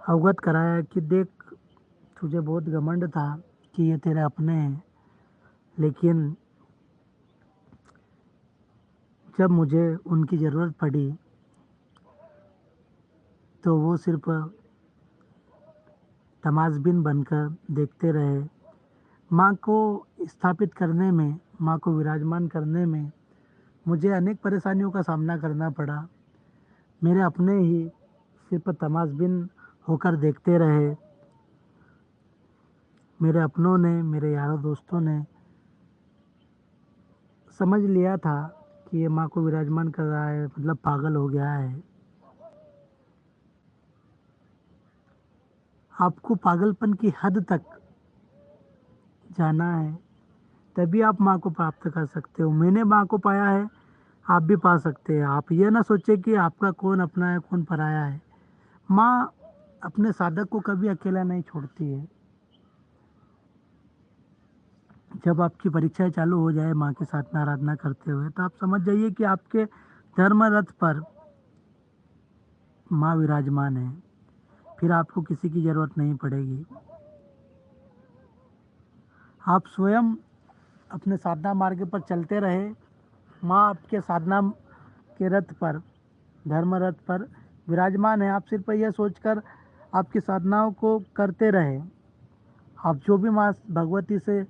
S1: अवगत कराया कि देख, तुझे बहुत घमंड था कि ये तेरे अपने हैं, लेकिन जब मुझे उनकी ज़रूरत पड़ी तो वो सिर्फ तमाशबीन बनकर देखते रहे। माँ को स्थापित करने में, माँ को विराजमान करने में मुझे अनेक परेशानियों का सामना करना पड़ा। मेरे अपने ही सिर्फ तमाशबीन होकर देखते रहे। मेरे अपनों ने, मेरे यारों दोस्तों ने समझ लिया था कि ये माँ को विराजमान कर रहा है, मतलब पागल हो गया है। आपको पागलपन की हद तक जाना है, तभी आप माँ को प्राप्त कर सकते हो। मैंने माँ को पाया है, आप भी पा सकते हैं। आप ये ना सोचे कि आपका कौन अपना है कौन पराया है। माँ अपने साधक को कभी अकेला नहीं छोड़ती है। जब आपकी परीक्षाएं चालू हो जाए माँ की साधना आराधना करते हुए, तो आप समझ जाइए कि आपके धर्म रथ पर माँ विराजमान है। फिर आपको किसी की जरूरत नहीं पड़ेगी। आप स्वयं अपने साधना मार्ग पर चलते रहे, माँ आपके साधना के रथ पर, धर्म रथ पर विराजमान है। आप सिर्फ यह सोचकर आपकी साधनाओं को करते रहे। आप जो भी माँ भगवती से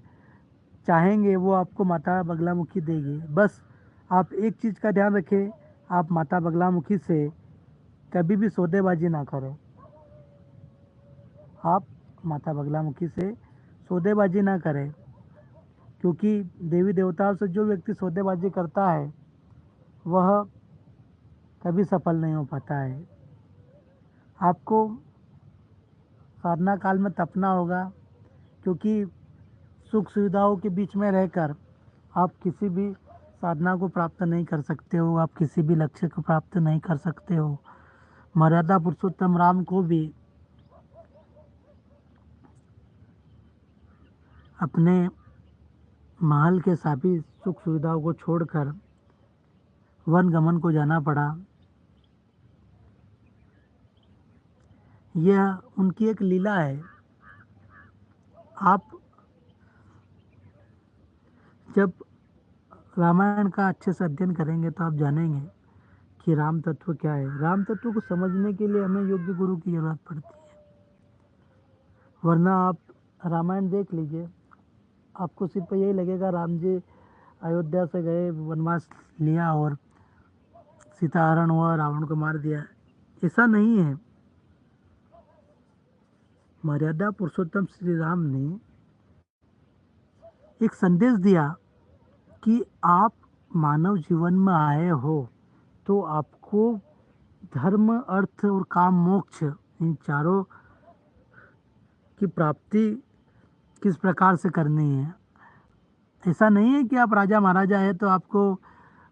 S1: चाहेंगे वो आपको माता बगलामुखी देगी। बस आप एक चीज़ का ध्यान रखें, आप माता बगलामुखी से कभी भी सौदेबाजी ना करें। आप माता बगलामुखी से सौदेबाजी ना करें, क्योंकि देवी देवताओं से जो व्यक्ति सौदेबाजी करता है वह कभी सफल नहीं हो पाता है। आपको साधना काल में तपना होगा, क्योंकि सुख सुविधाओं के बीच में रहकर आप किसी भी साधना को प्राप्त नहीं कर सकते हो, आप किसी भी लक्ष्य को प्राप्त नहीं कर सकते हो। मर्यादा पुरुषोत्तम राम को भी अपने महल के सभी सुख सुविधाओं को छोड़कर वन गमन को जाना पड़ा। यह उनकी एक लीला है। आप जब रामायण का अच्छे से अध्ययन करेंगे तो आप जानेंगे कि राम तत्व क्या है। राम तत्व को समझने के लिए हमें योग्य गुरु की जरूरत पड़ती है, वरना आप रामायण देख लीजिए, आपको सिर्फ यही लगेगा राम जी अयोध्या से गए, वनवास लिया और सीता हरण हुआ, रावण को मार दिया। ऐसा नहीं है। मर्यादा पुरुषोत्तम श्री राम ने एक संदेश दिया कि आप मानव जीवन में आए हो तो आपको धर्म, अर्थ और काम, मोक्ष, इन चारों की प्राप्ति किस प्रकार से करनी है। ऐसा नहीं है कि आप राजा महाराजा है तो आपको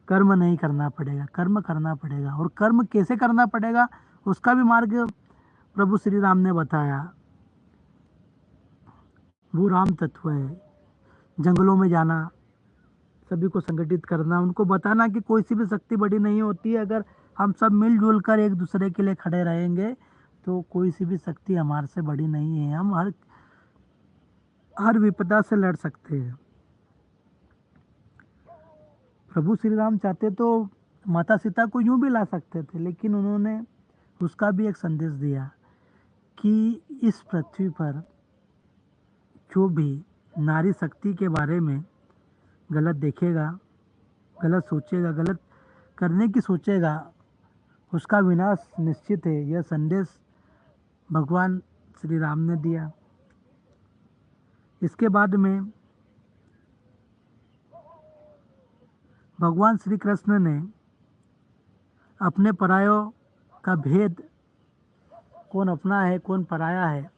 S1: कर्म नहीं करना पड़ेगा, कर्म करना पड़ेगा। और कर्म कैसे करना पड़ेगा उसका भी मार्ग प्रभु श्री राम ने बताया। वो राम तत्व है। जंगलों में जाना, सभी को संगठित करना, उनको बताना कि कोई सी भी शक्ति बड़ी नहीं होती है। अगर हम सब मिलजुल कर एक दूसरे के लिए खड़े रहेंगे तो कोई सी भी शक्ति हमारे से बड़ी नहीं है। हम हर हर विपदा से लड़ सकते हैं। प्रभु श्री राम चाहते तो माता सीता को यूं भी ला सकते थे, लेकिन उन्होंने उसका भी एक संदेश दिया कि इस पृथ्वी पर जो भी नारी शक्ति के बारे में गलत देखेगा, गलत सोचेगा, गलत करने की सोचेगा, उसका विनाश निश्चित है। यह संदेश भगवान श्री राम ने दिया। इसके बाद में भगवान श्री कृष्ण ने अपने परायों का भेद, कौन अपना है कौन पराया है,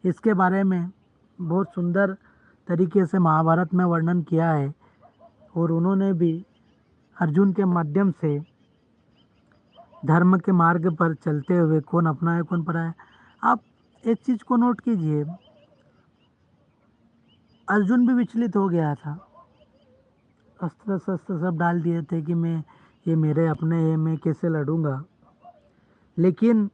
S1: इसके बारे में बहुत सुंदर तरीके से महाभारत में वर्णन किया है। और उन्होंने भी अर्जुन के माध्यम से धर्म के मार्ग पर चलते हुए कौन अपना है कौन पराया है। आप एक चीज को नोट कीजिए, अर्जुन भी विचलित हो गया था, अस्त्र शस्त्र सब डाल दिए थे कि मैं, ये मेरे अपने हैं, मैं कैसे लड़ूंगा। लेकिन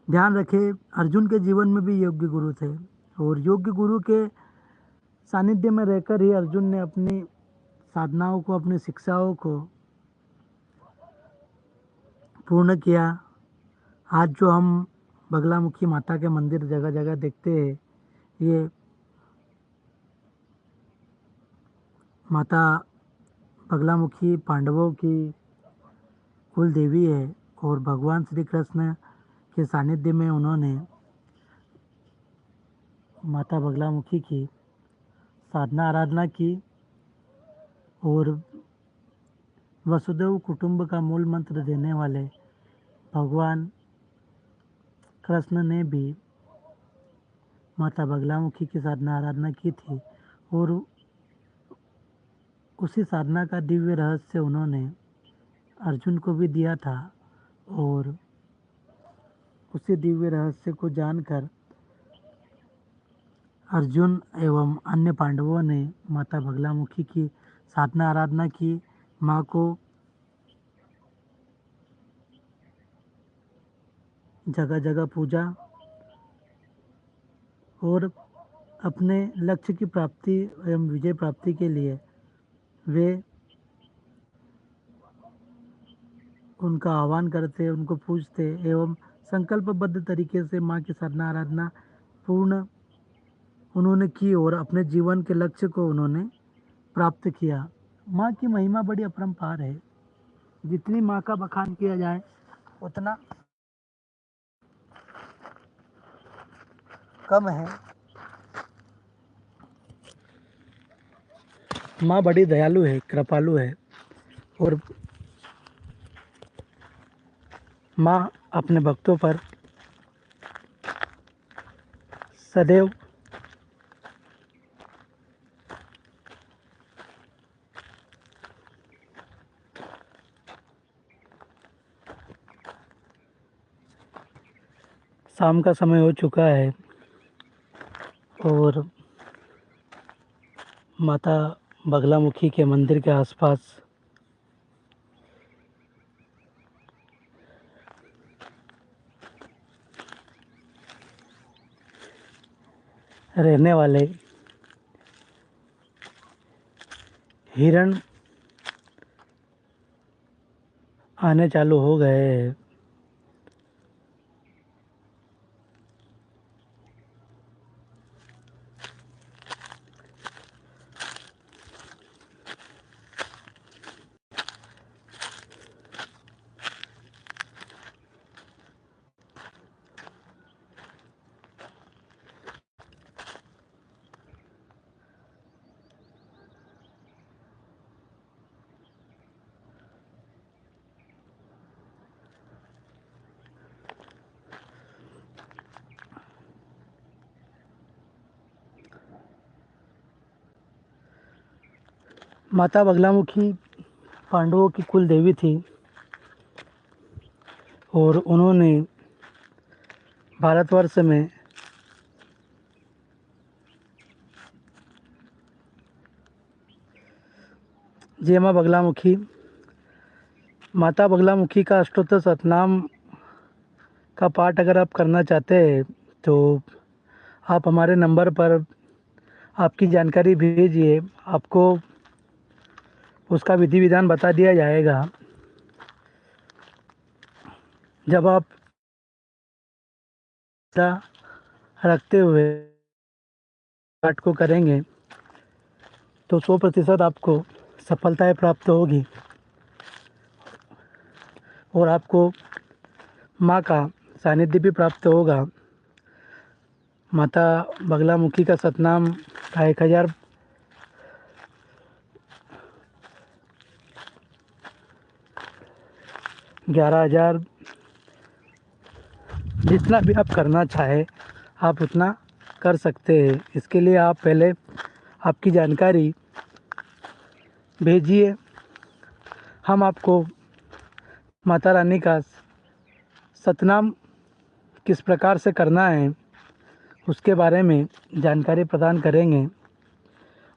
S1: ध्यान रखें, अर्जुन के जीवन में भी योग्य गुरु थे, और योग्य गुरु के सानिध्य में रहकर ही अर्जुन ने अपनी साधनाओं को, अपनी शिक्षाओं को पूर्ण किया। आज जो हम बगलामुखी माता के मंदिर जगह जगह देखते हैं, ये माता बगलामुखी पांडवों की कुल देवी है। और भगवान श्री कृष्ण के सानिध्य में उन्होंने माता बगलामुखी की साधना आराधना की। और वसुदेव कुटुंब का मूल मंत्र देने वाले भगवान कृष्ण ने भी माता बगलामुखी की साधना आराधना की थी। और उसी साधना का दिव्य रहस्य उन्होंने अर्जुन को भी दिया था। और उसी दिव्य रहस्य को जानकर अर्जुन एवं अन्य पांडवों ने माता बगलामुखी की साधना आराधना की, माँ को जगह जगह पूजा, और अपने लक्ष्य की प्राप्ति एवं विजय प्राप्ति के लिए वे उनका आह्वान करते, उनको पूजते एवं संकल्पबद्ध तरीके से माँ की साधना आराधना पूर्ण उन्होंने की और अपने जीवन के लक्ष्य को उन्होंने प्राप्त किया। माँ की महिमा बड़ी अपरंपार है। जितनी माँ का बखान किया जाए उतना कम है। माँ बड़ी दयालु है, कृपालु है, और माँ अपने भक्तों पर सदैव शाम का समय हो चुका है और माता बगलामुखी के मंदिर के आसपास रहने वाले हिरण आने चालू हो गए हैं। माता बगलामुखी पांडवों की कुल देवी थी और उन्होंने भारतवर्ष में जय माँ बगलामुखी। माता बगलामुखी का अष्टोत्तर सतनाम का पाठ अगर आप करना चाहते हैं तो आप हमारे नंबर पर आपकी जानकारी भेजिए, आपको उसका विधि विधान बता दिया जाएगा। जब आप रखते हुए पाठ को करेंगे तो 100% आपको सफलताएं प्राप्त होगी और आपको माँ का सानिध्य भी प्राप्त होगा। माता बगलामुखी का सतनाम का 1000 11,000 जितना भी आप करना चाहे आप उतना कर सकते हैं। इसके लिए आप पहले आपकी जानकारी भेजिए, हम आपको माता रानी का सतनाम किस प्रकार से करना है उसके बारे में जानकारी प्रदान करेंगे।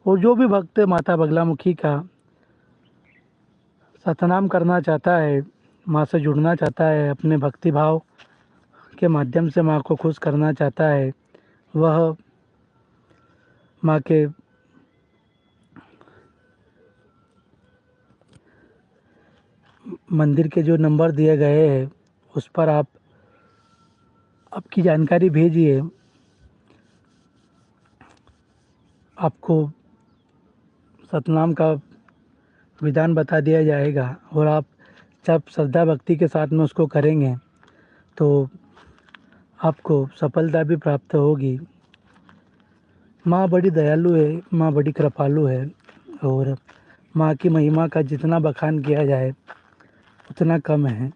S1: और जो भी भक्त माता बगलामुखी का सतनाम करना चाहता है, माँ से जुड़ना चाहता है, अपने भक्ति भाव के माध्यम से माँ को खुश करना चाहता है, वह माँ के मंदिर के जो नंबर दिए गए हैं उस पर आप आपकी जानकारी भेजिए, आपको सतनाम का विधान बता दिया जाएगा और आप जब श्रद्धा भक्ति के साथ में उसको करेंगे तो आपको सफलता भी प्राप्त होगी। माँ बड़ी दयालु है, माँ बड़ी कृपालु है और माँ की महिमा का जितना बखान किया जाए उतना कम है।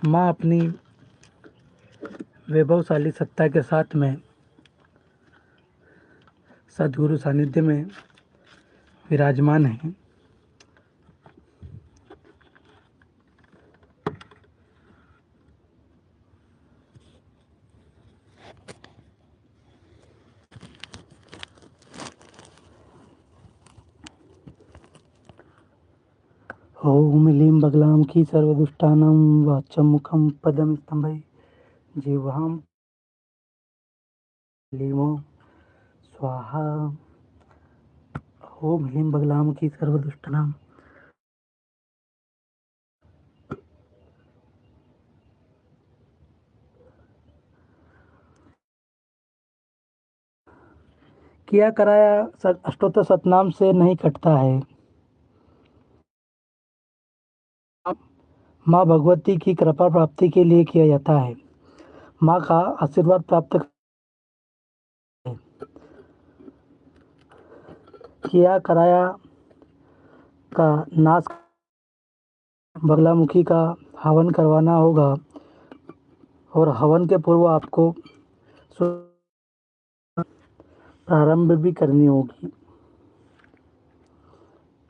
S1: माँ अपनी वैभवशाली सत्ता के साथ में सद्गुरु सानिध्य में विराजमान है। ओम लीं बगलामुखी सर्वदुष्टानां वाचं मुखं पदं स्तंभै जिह्वां लीमो स्वाहा। ओम लीं बगलामुखी सर्वदुष्टानां किया कराया अष्टोत्तर सतनाम से नहीं कटता है। माँ भगवती की कृपा प्राप्ति के लिए किया जाता है। माँ का आशीर्वाद प्राप्त किया कराया का नाश बगलामुखी का हवन करवाना होगा और हवन के पूर्व आपको प्रारंभ भी करनी होगी,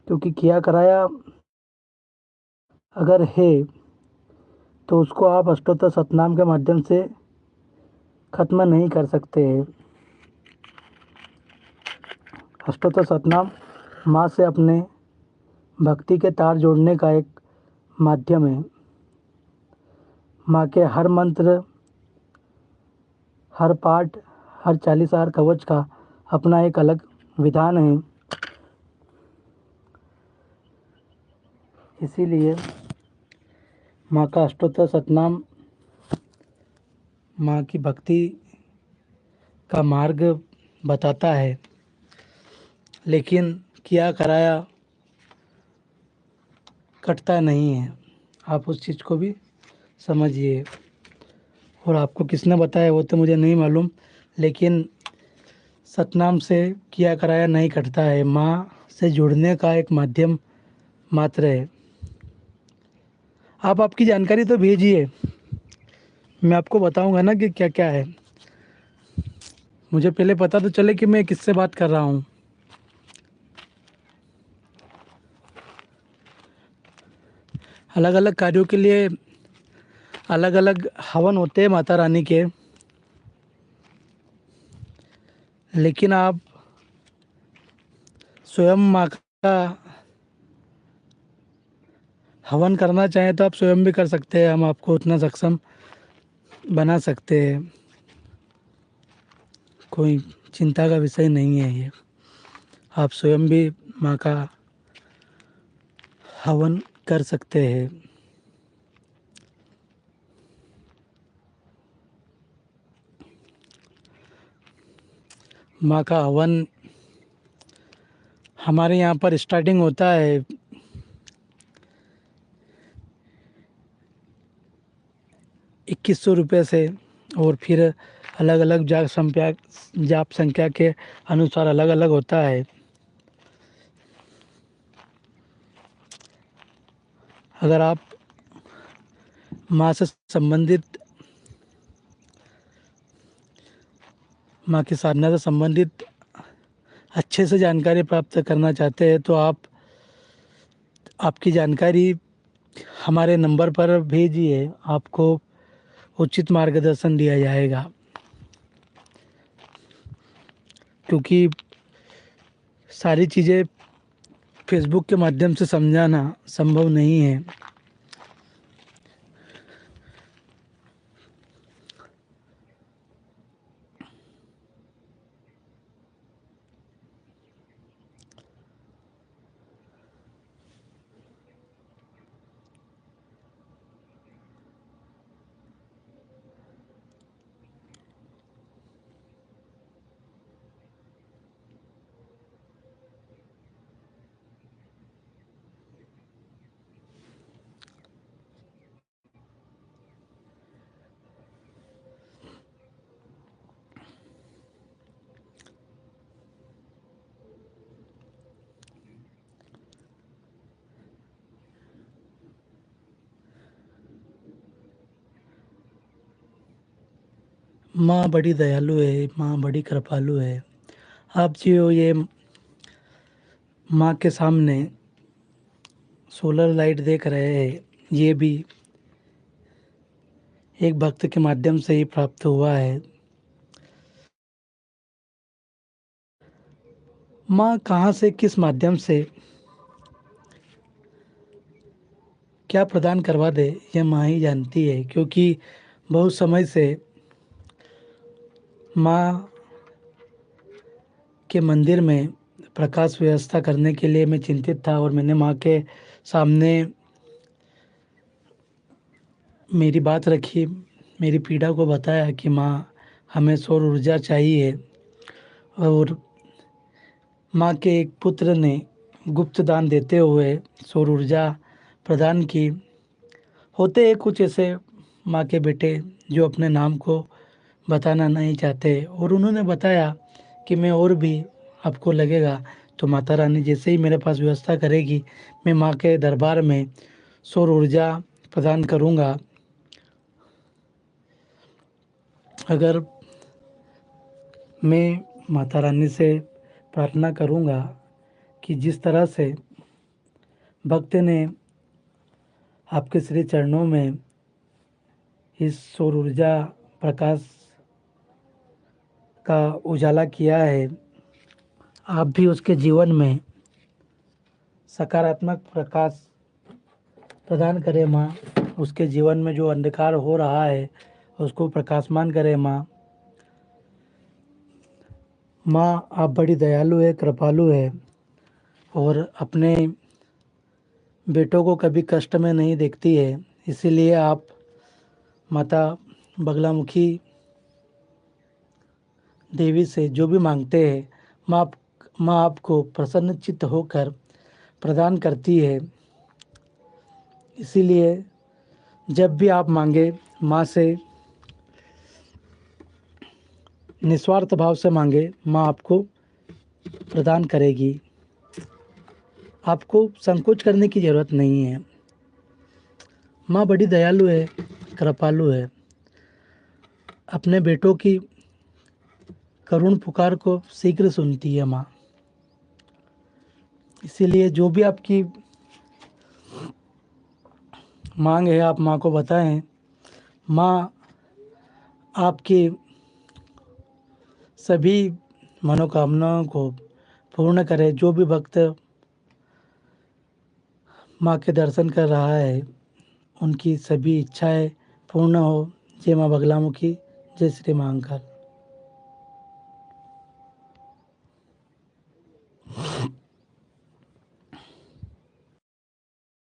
S1: क्योंकि किया कराया अगर है तो उसको आप अष्टोत्तर सतनाम के माध्यम से खत्म नहीं कर सकते हैं। अष्टोत्तर सतनाम माँ से अपने भक्ति के तार जोड़ने का एक माध्यम है। माँ के हर मंत्र, हर पाठ, हर 40 कवच का अपना एक अलग विधान है। इसीलिए माँ का अष्टोत्तर सतनाम माँ की भक्ति का मार्ग बताता है, लेकिन किया कराया कटता नहीं है। आप उस चीज़ को भी समझिए। और आपको किसने बताया वो तो मुझे नहीं मालूम, लेकिन सतनाम से किया कराया नहीं कटता है, माँ से जुड़ने का एक माध्यम मात्र है। आप आपकी जानकारी तो भेजिए, मैं आपको बताऊंगा ना कि क्या क्या है। मुझे पहले पता तो चले कि मैं किससे बात कर रहा हूँ। अलग अलग कार्यों के लिए अलग अलग हवन होते हैं माता रानी के, लेकिन आप स्वयं माँ का हवन करना चाहें तो आप स्वयं भी कर सकते हैं। हम आपको उतना सक्षम बना सकते हैं, कोई चिंता का विषय नहीं है ये। आप स्वयं भी माँ का हवन कर सकते हैं। माँ का हवन हमारे यहाँ पर स्टार्टिंग होता है 2100 रुपये से, और फिर अलग अलग जाप संख्या के अनुसार अलग अलग होता है। अगर आप माँ से संबंधित, माँ की साधना से संबंधित अच्छे से जानकारी प्राप्त करना चाहते हैं तो आप आपकी जानकारी हमारे नंबर पर भेजिए, आपको उचित मार्गदर्शन दिया जाएगा। क्योंकि सारी चीज़ें फेसबुक के माध्यम से समझाना संभव नहीं है। माँ बड़ी दयालु है, माँ बड़ी कृपालु है। आप जो ये माँ के सामने सोलर लाइट देख रहे हैं, ये भी एक भक्त के माध्यम से ही प्राप्त हुआ है। माँ कहाँ से किस माध्यम से क्या प्रदान करवा दे, यह माँ ही जानती है। क्योंकि बहुत समय से माँ के मंदिर में प्रकाश व्यवस्था करने के लिए मैं चिंतित था, और मैंने माँ के सामने मेरी बात रखी, मेरी पीड़ा को बताया कि माँ हमें सौर ऊर्जा चाहिए। और माँ के एक पुत्र ने गुप्त दान देते हुए सौर ऊर्जा प्रदान की। होते हैं कुछ ऐसे माँ के बेटे जो अपने नाम को बताना नहीं चाहते, और उन्होंने बताया कि मैं और भी आपको लगेगा तो माता रानी जैसे ही मेरे पास व्यवस्था करेगी, मैं माँ के दरबार में सौर ऊर्जा प्रदान करूँगा। अगर मैं माता रानी से प्रार्थना करूँगा कि जिस तरह से भक्त ने आपके श्री चरणों में इस सौर ऊर्जा प्रकाश का उजाला किया है, आप भी उसके जीवन में सकारात्मक प्रकाश प्रदान करें माँ। उसके जीवन में जो अंधकार हो रहा है उसको प्रकाशमान करें माँ। माँ आप बड़ी दयालु है, कृपालु है, और अपने बेटों को कभी कष्ट में नहीं देखती है। इसीलिए आप माता बगलामुखी देवी से जो भी मांगते हैं, माँ आपको प्रसन्नचित्त होकर प्रदान करती है। इसीलिए जब भी आप मांगे, माँ से निस्वार्थ भाव से मांगे, माँ आपको प्रदान करेगी। आपको संकोच करने की ज़रूरत नहीं है। माँ बड़ी दयालु है, कृपालु है। अपने बेटों की करुण पुकार को शीघ्र सुनती है माँ। इसीलिए जो भी आपकी मांग है आप माँ को बताएं, माँ आपकी सभी मनोकामनाओं को पूर्ण करे। जो भी भक्त माँ के दर्शन कर रहा है उनकी सभी इच्छाएं पूर्ण हो। जय माँ बगलामुखी, जय श्री महाकाल।